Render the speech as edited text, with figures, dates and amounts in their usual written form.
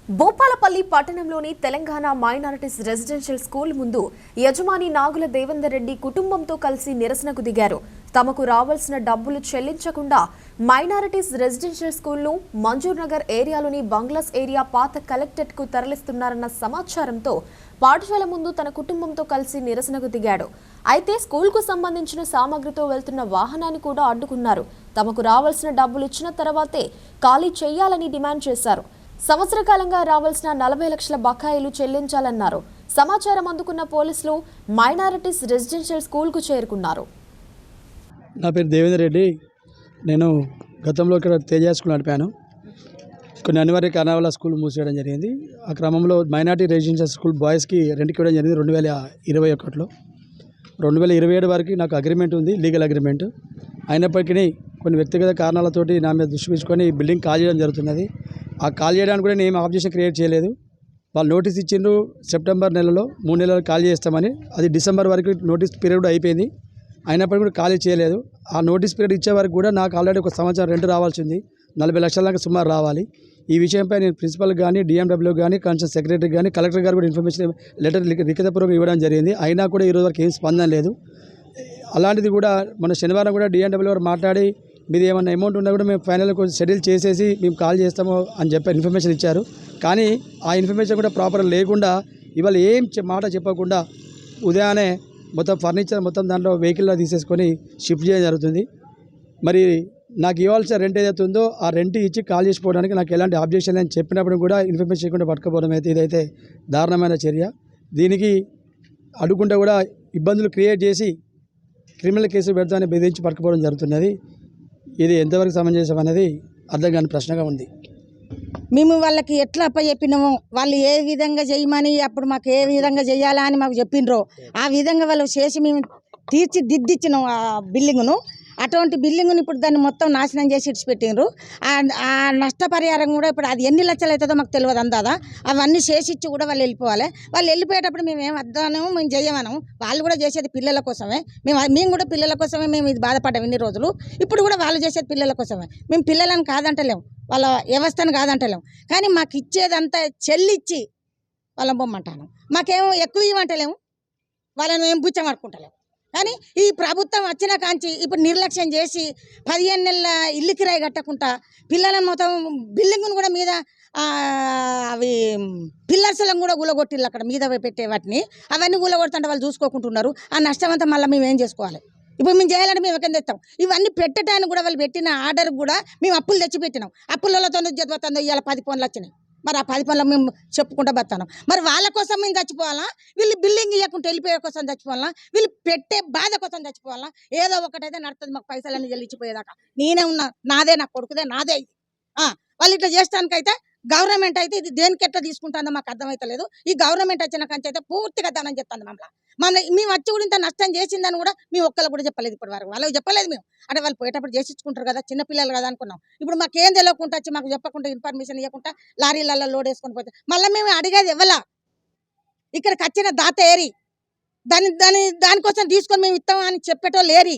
భూపాలపల్లి పట్టణంలోని Telangana minorities residential school ముందు యజమాని నాగుల దేవేందర్ రెడ్డి కుటుంబంతో కలిసి నిరసనకు దిగారు. తమకు రావాల్సిన డబ్బులు చెల్లించకుండా మైనారిటీస్ రెసిడెన్షియల్ స్కూల్ను మంజూర్ నగర్ ఏరియాలోని బంగ్లాస్ ఏరియా పాత కలెక్టరేట్కు తరలిస్తున్నారన్న సమాచారంతో పాఠశాల ముందు తన కుటుంబంతో కలిసి నిరసనకు దిగాడు. అయితే స్కూల్కు సంబంధించిన సామగ్రితో వెళ్తున్న వాహనాన్ని కూడా అడ్డుకున్నారు. తమకు రావాల్సిన డబ్బులు ఇచ్చిన తర్వాతే ఖాళీ చేయాలని డిమాండ్ చేశారు. సంవత్సర కాలంగా రావాల్సిన 40 లక్షల బకాయిలు చెల్లించాలన్నారు. సమాచారం అందుకున్న పోలీసులు మైనారిటీస్ రెసిడెన్షియల్ స్కూల్కు చేరుకున్నారు. నా పేరు దేవేందర్ రెడ్డి. నేను గతంలో ఇక్కడ తేజ స్కూల్ నడిపాను. కొన్ని అనివార్య కారణాల వల్ల స్కూల్ మూసేయడం జరిగింది. ఆ క్రమంలో మైనారిటీ రెసిడెన్షియల్ స్కూల్ బాయ్స్కి రెంట్కి ఇవ్వడం జరిగింది 2021లో. 2027 వరకు నాకు అగ్రిమెంట్ ఉంది, లీగల్ అగ్రిమెంట్. అయినప్పటికీ కొన్ని వ్యక్తిగత కారణాలతోటి నా మీద దృష్టించుకొని బిల్డింగ్ కాల్ చేయడం జరుగుతున్నది. ఆ కాల్ చేయడానికి కూడా నేను ఆబ్జెక్షన్ క్రియేట్ చేయలేదు. వాళ్ళు నోటీస్ ఇచ్చిండ్రు సెప్టెంబర్ నెలలో 3 నెలలు ఖాళీ చేస్తామని. అది డిసెంబర్ వరకు నోటీస్ పీరియడ్ అయిపోయింది. అయినప్పటికీ కూడా ఖాళీ చేయలేదు. ఆ నోటీస్ పీరియడ్ ఇచ్చే వరకు కూడా నాకు ఆల్రెడీ ఒక సంవత్సరం రెంట్ రావాల్సింది. 40 లక్షల దాకా సుమారు రావాలి. ఈ విషయంపై నేను ప్రిన్సిపల్ కానీ, డిఎండబ్ల్యూ కానీ, కన్సర్న్ సెక్రటరీ కానీ, కలెక్టర్ గారు కూడా ఇన్ఫర్మేషన్ లెటర్ లిఖితపూర్వకంగా ఇవ్వడం జరిగింది. అయినా కూడా ఈరోజు వరకు ఏం స్పందన లేదు. అలాంటిది కూడా మన శనివారం కూడా డిఎండబ్ల్యూ గారు మాట్లాడి మీది ఏమన్నా అమౌంట్ ఉన్నా కూడా మేము ఫైనల్ కొంచెం షెడ్యూల్ చేసేసి మేము కాల్ చేస్తాము అని చెప్పి ఇన్ఫర్మేషన్ ఇచ్చారు. కానీ ఆ ఇన్ఫర్మేషన్ కూడా ప్రాపర్ లేకుండా ఇవాళ ఏం మాట చెప్పకుండా ఉదయాన్నే మొత్తం ఫర్నిచర్ మొత్తం దాంట్లో వెహికల్లో తీసేసుకొని షిఫ్ట్ చేయడం జరుగుతుంది. మరి నాకు ఇవ్వాల్సిన రెంట్ ఏదైతే ఉందో ఆ రెంట్ ఇచ్చి కాల్ చేసిపోవడానికి నాకు ఎలాంటి ఆబ్జెక్షన్ అని చెప్పినప్పుడు కూడా ఇన్ఫర్మేషన్ చేయకుండా పట్టుకుపోవడం అయితే ఇదైతే దారుణమైన చర్య. దీనికి అడుగుంటే కూడా ఇబ్బందులు క్రియేట్ చేసి క్రిమినల్ కేసు పెడతామని బెదిరించి పట్టుకుపోవడం జరుగుతున్నది. ఇది ఎంతవరకు సమంజసం అనేది అర్థం కాని ప్రశ్నగా ఉంది. మేము వాళ్ళకి ఎట్లా చెప్పినామో వాళ్ళు ఏ విధంగా చేయమని అప్పుడు మాకు ఏ విధంగా చేయాలా అని మాకు చెప్పిండ్రో ఆ విధంగా వాళ్ళు చేసి మేము తీర్చిదిద్దిచ్చినాం ఆ బిల్డింగ్ను. అటువంటి బిల్డింగ్ను ఇప్పుడు దాన్ని మొత్తం నాశనం చేసి ఇడిచిపెట్టిండ్రు. ఆ నష్టపరిహారం కూడా ఇప్పుడు అది ఎన్ని లక్షలు అవుతుందో మాకు తెలియదు అందాదా. అవన్నీ చేసిచ్చి కూడా వాళ్ళు వెళ్ళిపోవాలి. వాళ్ళు వెళ్ళిపోయేటప్పుడు మేము ఏం వద్దాము, మేము చేయమను. వాళ్ళు కూడా చేసేది పిల్లల కోసమే. మేము కూడా పిల్లల కోసమే మేము ఇది బాధపడ్డాం ఇన్ని రోజులు. ఇప్పుడు కూడా వాళ్ళు చేసేది పిల్లల కోసమే. మేము పిల్లలను కాదంటలేము, వాళ్ళ వ్యవస్థను కాదంటలేము. కానీ మాకు ఇచ్చేదంతా చెల్లిచ్చి వాళ్ళని బొమ్మంటాను. మాకేమో ఎక్కువ ఇవ్వమంటలేము, వాళ్ళని మేము బుచ్చమనుకుంటలేము. కానీ ఈ ప్రభుత్వం వచ్చిన కాంచి ఇప్పుడు నిర్లక్ష్యం చేసి 15 నెలల ఇల్లు కిరాయి కట్టకుండా పిల్లలను మొత్తం బిల్డింగ్ను కూడా మీద అవి పిల్లర్స్లను కూడా గులగొట్టిళ్ళు అక్కడ మీద పెట్టే వాటిని అవన్నీ గులగొడుతుంటే వాళ్ళు చూసుకోకుంటున్నారు. ఆ నష్టం అంతా మళ్ళీ మేము ఏం చేసుకోవాలి? ఇప్పుడు మేము చేయాలంటే మేము ఎక్కడ తెస్తాం? ఇవన్నీ పెట్టడానికి కూడా వాళ్ళు పెట్టిన ఆర్డర్ కూడా మేము అప్పులు తెచ్చి పెట్టినాం. అప్పులతో జరుగుతుందో ఇవాళ 10 పనులు వచ్చినాయి. మరి ఆ 10 పనులు మేము చెప్పుకుంటూ బతాను. మరి వాళ్ళ కోసం మేము చచ్చిపోవాలా? వీళ్ళు బిల్డింగ్ ఇవ్వకుండా వెళ్ళిపోయే కోసం చచ్చిపోవాలా? వీళ్ళు పెట్టే బాధ కోసం చచ్చిపోవాలా? ఏదో ఒకటైతే నడుతుంది మాకు పైసలన్నీ చెల్లించిపోయేదాకా. నేనే ఉన్నా, నాదే, నా కొడుకుదే, నాదే. వాళ్ళు ఇట్లా చేస్తానికైతే గవర్నమెంట్ అయితే ఇది దేనికి ఎట్లా తీసుకుంటుందో మాకు అర్థమవుతలేదు. ఈ గవర్నమెంట్ వచ్చిన కంచి అయితే పూర్తిగా దానం చెప్తాను మమ్మల్ని మేము వచ్చి కూడా ఇంత నష్టం చేసిందని కూడా మేము ఒక్కళ్ళు కూడా చెప్పలేదు ఇప్పటి వరకు. వాళ్ళకి చెప్పలేదు మేము. అంటే వాళ్ళు పోయేటప్పుడు చేసిచ్చుకుంటారు కదా, చిన్నపిల్లలు కదా అనుకున్నాం. ఇప్పుడు మాకేం తెలియకుండా వచ్చి మాకు చెప్పకుండా ఇన్ఫర్మేషన్ ఇవ్వకుండా లారీలలో లోడ్ వేసుకొని పోతే మళ్ళీ మేము అడిగేది ఇవ్వాలా? ఇక్కడికి వచ్చిన దాత ఏరి దానికోసం తీసుకొని మేము ఇస్తామని చెప్పేటోళ్ళు ఏరి